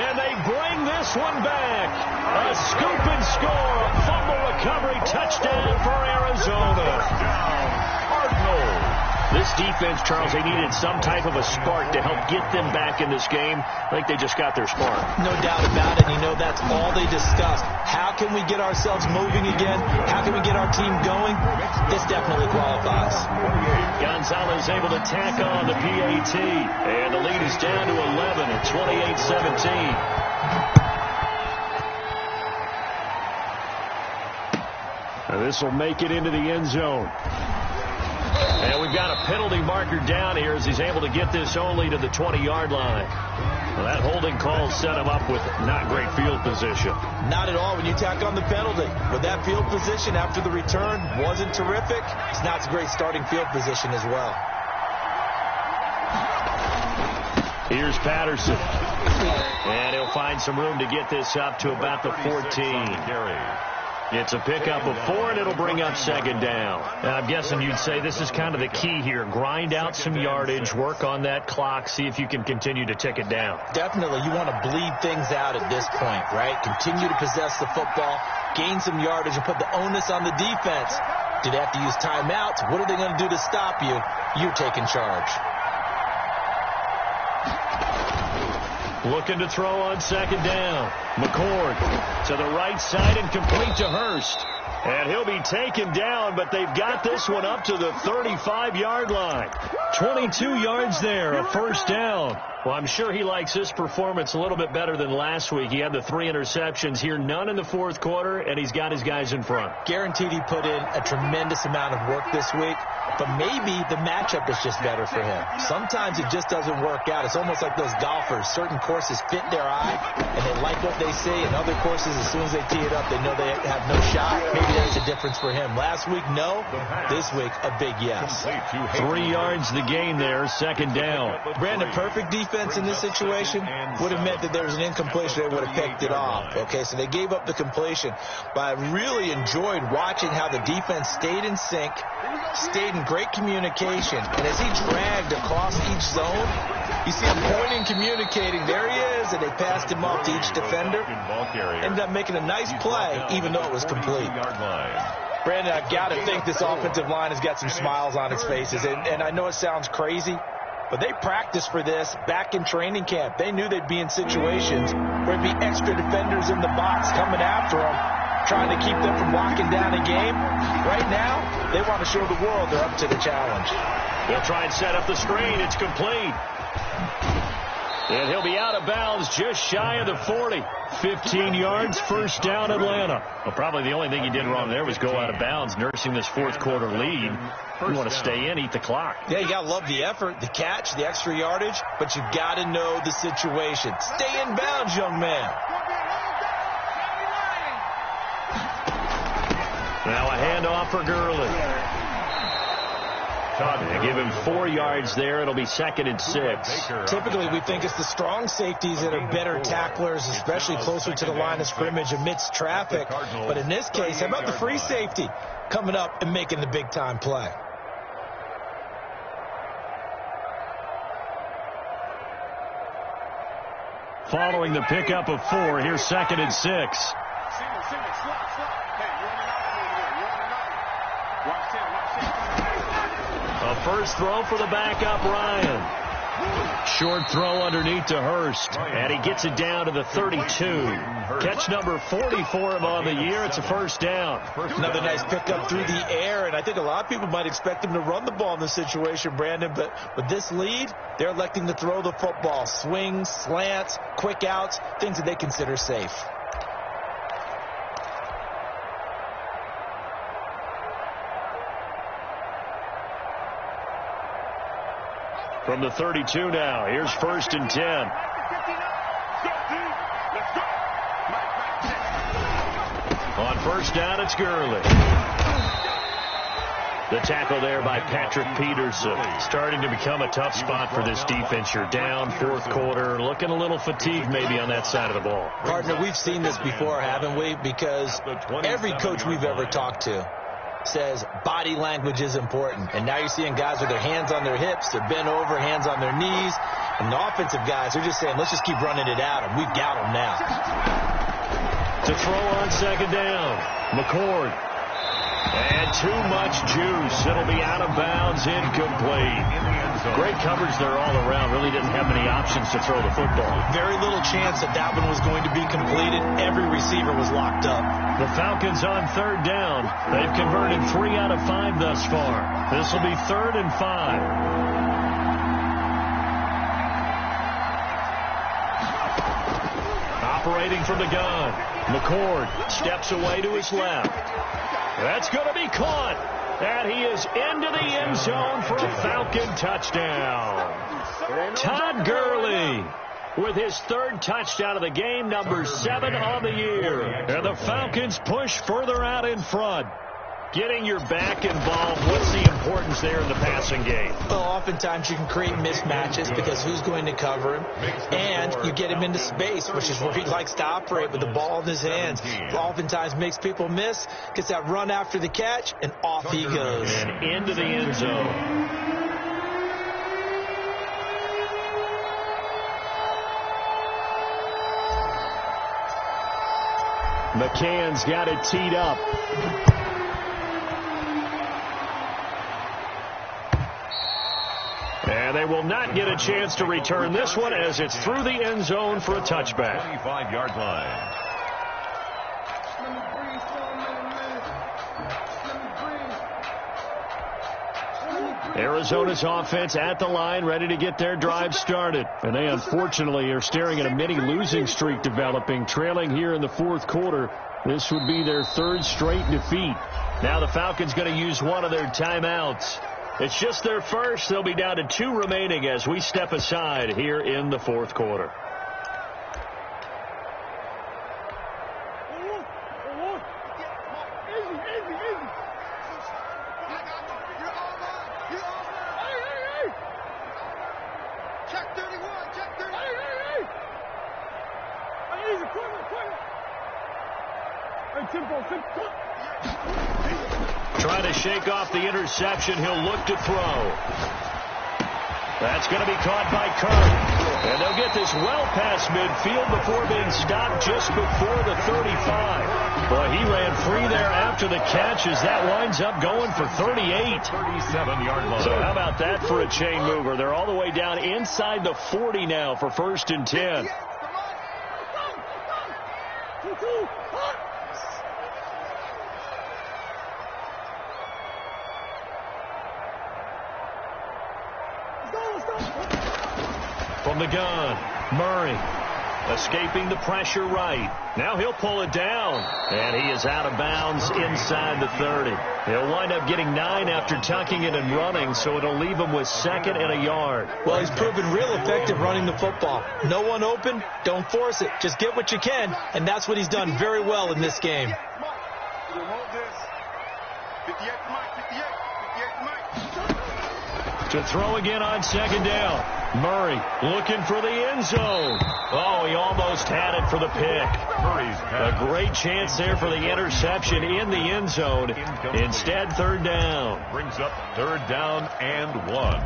and they bring this one back. A scoop and score, a fumble recovery, touchdown for Arizona. Touchdown, Cardinals. This defense, Charles, they needed some type of a spark to help get them back in this game. I think they just got their spark. No doubt about it. You know, that's all they discussed. How can we get ourselves moving again? How can we get our team going? This definitely qualifies. Gonzalez able to tack on the PAT. And the lead is down to 11 at 28-17. This will make it into the end zone. And we've got a penalty marker down here as he's able to get this only to the 20-yard line. Well, that holding call set him up with not great field position. Not at all when you tack on the penalty. With that field position after the return wasn't terrific, it's not a great starting field position as well. Here's Patterson. And he'll find some room to get this up to about the 14. It's a pickup of 4, and it'll bring up second down. And I'm guessing you'd say this is kind of the key here. Grind out some yardage, work on that clock, see if you can continue to tick it down. Definitely. You want to bleed things out at this point, right? Continue to possess the football, gain some yardage, and put the onus on the defense. Do they have to use timeouts? What are they going to do to stop you? You're taking charge. Looking to throw on second down. McCord to the right side and complete to Hurst. And he'll be taken down, but they've got this one up to the 35-yard line. 22 yards there, a first down. Well, I'm sure he likes this performance a little bit better than last week. He had the 3 interceptions here, none in the fourth quarter, and he's got his guys in front. Guaranteed he put in a tremendous amount of work this week, but maybe the matchup is just better for him. Sometimes it just doesn't work out. It's almost like those golfers. Certain courses fit their eye, and they like what they see, and other courses, as soon as they tee it up, they know they have no shot. Maybe that's the difference for him. Last week, no. This week, a big yes. 3 yards the gain there, second down. Brandon, perfect defense in this situation would have meant that there was an incompletion. They would have picked it off. Okay, so they gave up the completion. But I really enjoyed watching how the defense stayed in sync, stayed in great communication. And as he dragged across each zone, you see him pointing, communicating. There he is, and they passed him off to each defender. Ended up making a nice play, even though it was complete. Brandon, I've got to think this offensive line has got some smiles on its faces. And I know it sounds crazy, but they practiced for this back in training camp. They knew they'd be in situations where there'd be extra defenders in the box coming after them, trying to keep them from locking down a game. Right now, they want to show the world they're up to the challenge. They'll try and set up the screen. It's complete. And he'll be out of bounds just shy of the 40. 15 yards, first down, Atlanta. Well, probably the only thing he did wrong there was go out of bounds, nursing this fourth quarter lead. You want to stay in, eat the clock. Yeah, you got to love the effort, the catch, the extra yardage, but you got to know the situation. Stay in bounds, young man. Now a handoff for Gurley. They give him 4 yards there. It'll be 2nd and 6. Typically, we think it's the strong safeties that are better tacklers, especially closer to the line of scrimmage amidst traffic. But in this case, how about the free safety coming up and making the big-time play? Following the pickup of 4, here's 2nd and 6. A first throw for the backup, Ryan. Short throw underneath to Hurst, and he gets it down to the 32. Catch number 40 for him on the year. It's a first down. Another nice pickup through the air, and I think a lot of people might expect him to run the ball in this situation, Brandon, but with this lead, they're electing to throw the football. Swings, slants, quick outs, things that they consider safe. From the 32 now, here's 1st and 10. On first down, it's Gurley. The tackle there by Patrick Peterson. Starting to become a tough spot for this defense. You're down, fourth quarter, looking a little fatigued maybe on that side of the ball. Partner, we've seen this before, haven't we? Because every coach we've ever talked to says body language is important. And now you're seeing guys with their hands on their hips, they're bent over, hands on their knees. And the offensive guys are just saying, let's just keep running it at them. We've got them now. To throw on second down, McCord. And too much juice. It'll be out of bounds, incomplete. Great coverage there all around. Really didn't have many options to throw the football. Very little chance that one was going to be completed. Every receiver was locked up. The Falcons on third down. They've converted 3 out of 5 thus far. This will be 3rd and 5. Operating from the gun. McCord steps away to his left. That's going to be caught. And he is into the end zone for a Falcon touchdown. Todd Gurley with his 3rd touchdown of the game, number 7 on the year. And the Falcons push further out in front. Getting your back involved, what's the importance there in the passing game? Well, oftentimes you can create mismatches because who's going to cover him? And you get him into space, which is where he likes to operate with the ball in his hands. Oftentimes makes people miss, gets that run after the catch, and off he goes. And into the end zone. McCann's got it teed up. And they will not get a chance to return this one as it's through the end zone for a touchback. 25-yard line. Arizona's offense at the line, ready to get their drive started. And they unfortunately are staring at a mini losing streak developing, trailing here in the 4th quarter. This would be their 3rd straight defeat. Now the Falcons going to use one of their timeouts. It's just their first. They'll be down to 2 remaining as we step aside here in the 4th quarter. Trying to shake off the interception. He'll look to throw. That's going to be caught by Kirk. And they'll get this well past midfield before being stopped just before the 35. Boy, he ran free there after the catch as that winds up going for 38. 37-yard line. So how about that for a chain mover? They're all the way down inside the 40 now for 1st and 10. From the gun, Murray escaping the pressure right. Now he'll pull it down, and he is out of bounds inside the 30. He'll wind up getting 9 after tucking it and running, so it'll leave him with 2nd and a yard. Well, he's proven real effective running the football. No one open, don't force it. Just get what you can, and that's what he's done very well in this game. To throw again on 2nd down. Murray looking for the end zone. Oh, he almost had it for the pick. A great chance there for the interception in the end zone. Instead, 3rd down. Brings up 3rd down and 1.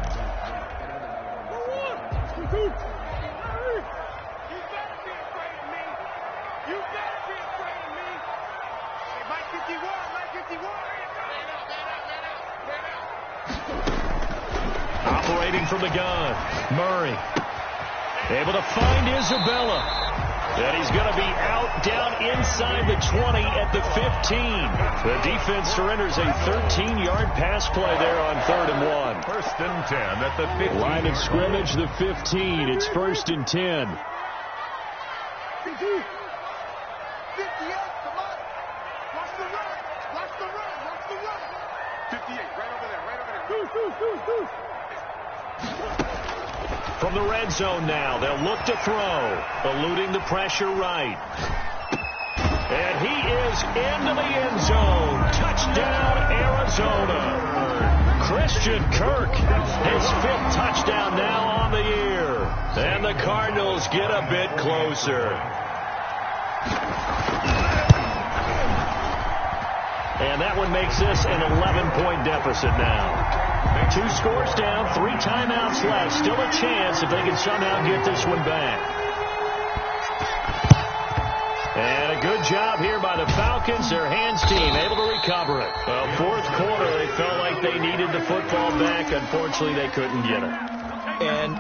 Operating from the gun, Murray able to find Isabella. And he's going to be out down inside the 20 at the 15. The defense surrenders a 13-yard pass play there on 3rd and 1. 1st and 10 at the 15. Line of scrimmage, the 15. It's 1st and 10. 58, come on. Watch the run. Watch the run. Watch the run. 58, right over there. Right over there. From the red zone now, they'll look to throw, eluding the pressure right. And he is into the end zone. Touchdown, Arizona. Christian Kirk, his 5th touchdown now on the year. And the Cardinals get a bit closer. And that one makes this an 11-point deficit now. 2 scores down, 3 timeouts left. Still a chance if they can somehow get this one back. And a good job here by the Falcons. Their hands team able to recover it. Well, fourth quarter, they felt like they needed the football back. Unfortunately, they couldn't get it. And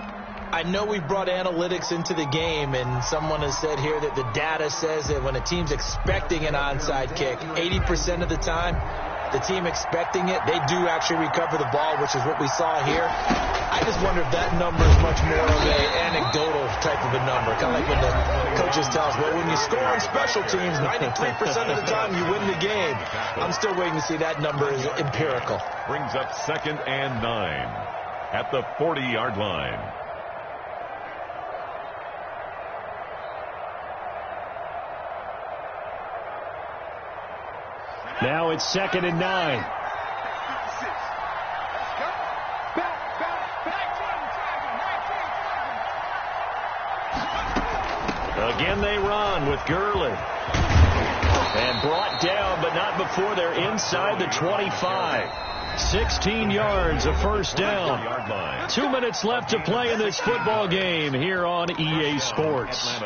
I know we brought analytics into the game, and someone has said here that the data says that when a team's expecting an onside kick, 80% of the time, the team expecting it, they do actually recover the ball, which is what we saw here. I just wonder if that number is much more of an anecdotal type of a number, kind of like when the coaches tell us, well, when you score on special teams, 93% of the time you win the game. I'm still waiting to see that number is empirical. Brings up 2nd and 9 at the 40-yard line. Now it's 2nd and 9. Again they run with Gurley. And brought down, but not before they're inside the 25. 16 yards, a first down. 2 minutes left to play in this football game here on EA Sports.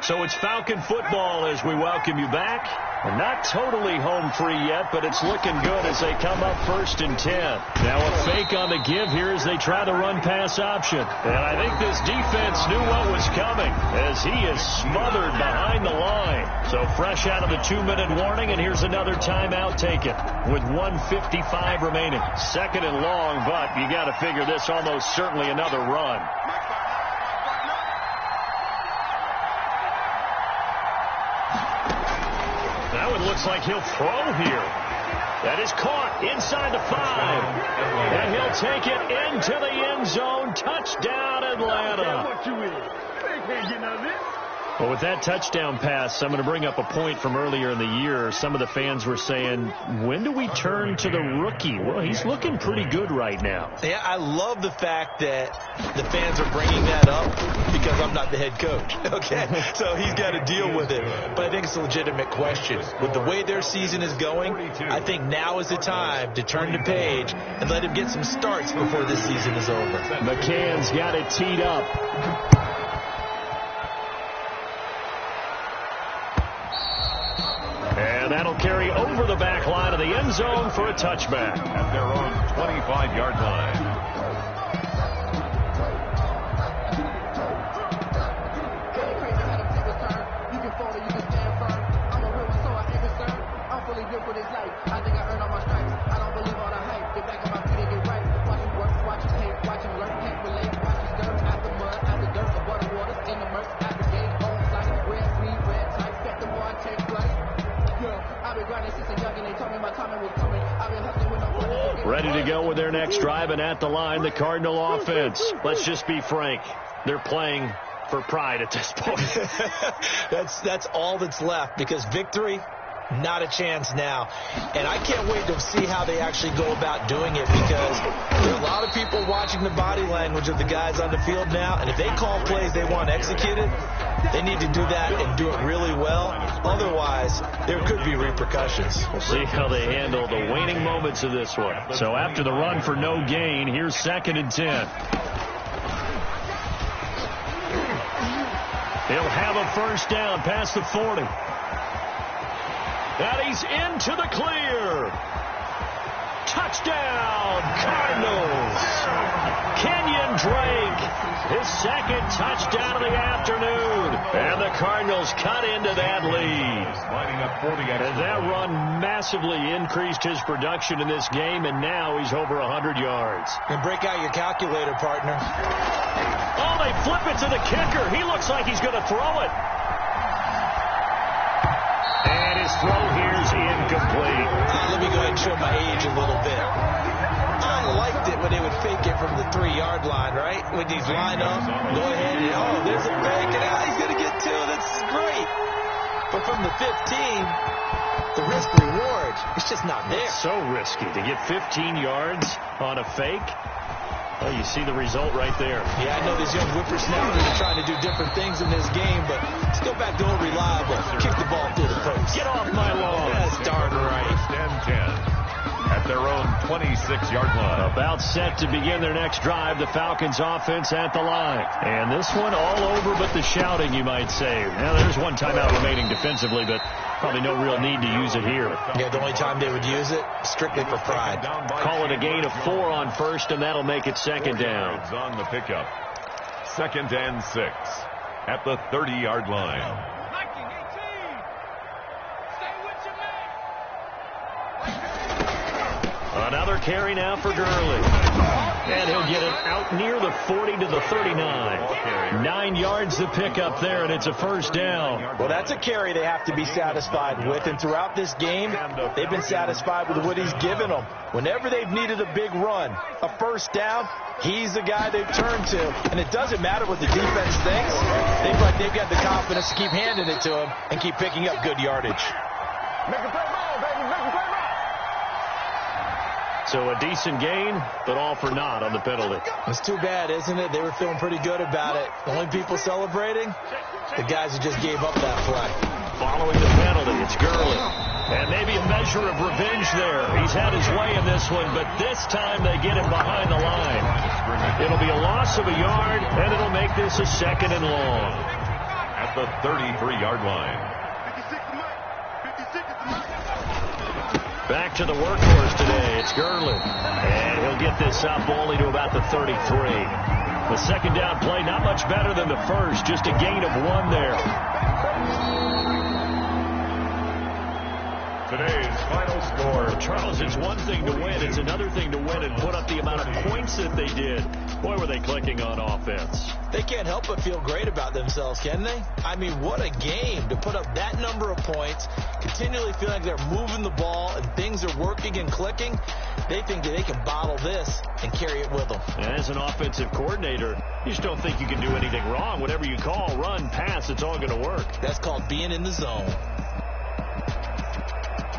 So it's Falcon football as we welcome you back. We're not totally home free yet, but it's looking good as they come up 1st and 10. Now a fake on the give here as they try the run-pass option. And I think this defense knew what was coming as he is smothered behind the line. So fresh out of the 2-minute warning, and here's another timeout taken with 1:55 remaining. 2nd and long, but you got to figure this almost certainly another run. Now it looks like he'll throw here. That is caught inside the 5. And he'll take it into the end zone. Touchdown, Atlanta. Well, with that touchdown pass, I'm going to bring up a point from earlier in the year. Some of the fans were saying, when do we turn to the rookie? Well, he's looking pretty good right now. Yeah, I love the fact that the fans are bringing that up because I'm not the head coach, okay? So he's got to deal with it. But I think it's a legitimate question. With the way their season is going, I think now is the time to turn the page and let him get some starts before this season is over. McCann's got it teed up. And that'll carry over the back line of the end zone for a touchback. At their own 25-yard line. Ready to go with their next drive, and at the line, the Cardinal offense. Let's just be frank. They're playing for pride at this point. That's all that's left, because victory, not a chance now. And I can't wait to see how they actually go about doing it, because there are a lot of people watching the body language of the guys on the field now, and if they call plays they want executed, they need to do that and do it really well. Otherwise, there could be repercussions. We'll see how they handle the waning moments of this one. So after the run for no gain, here's 2nd and 10. He'll have a first down past the 40. And he's into the clear. Touchdown, Cardinals. Kenyon Drake, his 2nd touchdown of the afternoon. And the Cardinals cut into that lead. And that run massively increased his production in this game, and now he's over 100 yards. And break out your calculator, partner. Oh, they flip it to the kicker. He looks like he's going to throw it. And his throw here is incomplete. Let me go ahead and show my age a little bit. I liked it when they would fake it from the 3-yard line, right? When these line up, go ahead and, oh, there's a fake, and he's going to get 2. That's great. But from the 15, the risk-reward, it's just not there. It's so risky to get 15 yards on a fake. Well, you see the result right there. Yeah, I know these young whippersnappers are trying to do different things in this game, but let's go back to old reliable. Kick the ball through the post. Get off my lawn. That's darn right. 1st and 10. at their own 26-yard line. About set to begin their next drive, the Falcons offense at the line. And this one all over but the shouting, you might say. Now, there's one timeout remaining defensively, but probably no real need to use it here. Yeah, the only time they would use it, strictly for pride. Call it a gain of 4 on first, and that'll make it second down. On the pickup. 2nd and 6 at the 30-yard line. Another carry now for Gurley. And he'll get it out near the 40 to the 39. 9 yards to pick up there, and it's a first down. Well, that's a carry they have to be satisfied with. And throughout this game, they've been satisfied with what he's given them. Whenever they've needed a big run, a first down, he's the guy they've turned to. And it doesn't matter what the defense thinks. They feel like they've got the confidence to keep handing it to him and keep picking up good yardage. Make a play ball, baby. Make a play ball. So a decent gain, but all for naught on the penalty. It's too bad, isn't it? They were feeling pretty good about it. The only people celebrating, the guys who just gave up that play. Following the penalty, it's Gurley. And maybe a measure of revenge there. He's had his way in this one, but this time they get him behind the line. It'll be a loss of a yard, and it'll make this a 2nd and long. At the 33-yard line. 56 to Mike. 56 to Mike. Back to the workhorse today. It's Gurley. And he'll get this up only to about the 33. The second down play, not much better than the first. Just a gain of 1 there. Today's final score. Charles, it's one thing to win. It's another thing to win and put up the amount of points that they did. Boy, were they clicking on offense. They can't help but feel great about themselves, can they? I mean, what a game to put up that number of points, continually feel like they're moving the ball and things are working and clicking. They think that they can bottle this and carry it with them. As an offensive coordinator, you just don't think you can do anything wrong. Whatever you call, run, pass, it's all going to work. That's called being in the zone.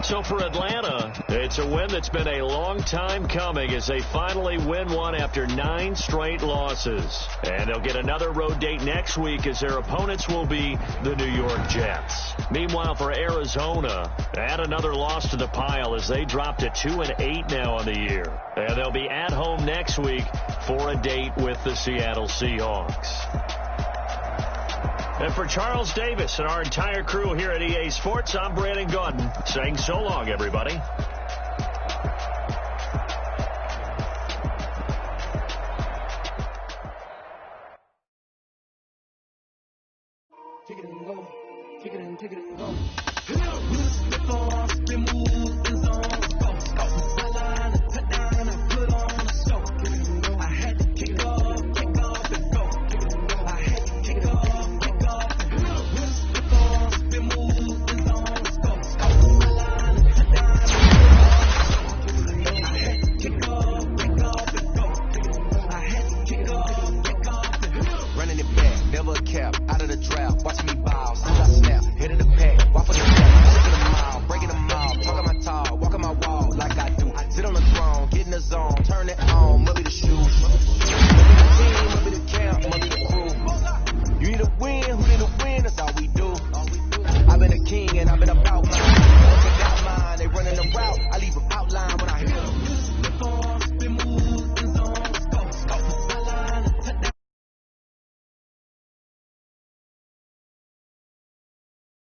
So for Atlanta, it's a win that's been a long time coming as they finally win one after 9 straight losses. And they'll get another road date next week as their opponents will be the New York Jets. Meanwhile, for Arizona, add another loss to the pile as they drop to 2-8 now on the year. And they'll be at home next week for a date with the Seattle Seahawks. And for Charles Davis and our entire crew here at EA Sports, I'm Brandon Gordon saying so long, everybody. Take it and go. Take it and go. Cap,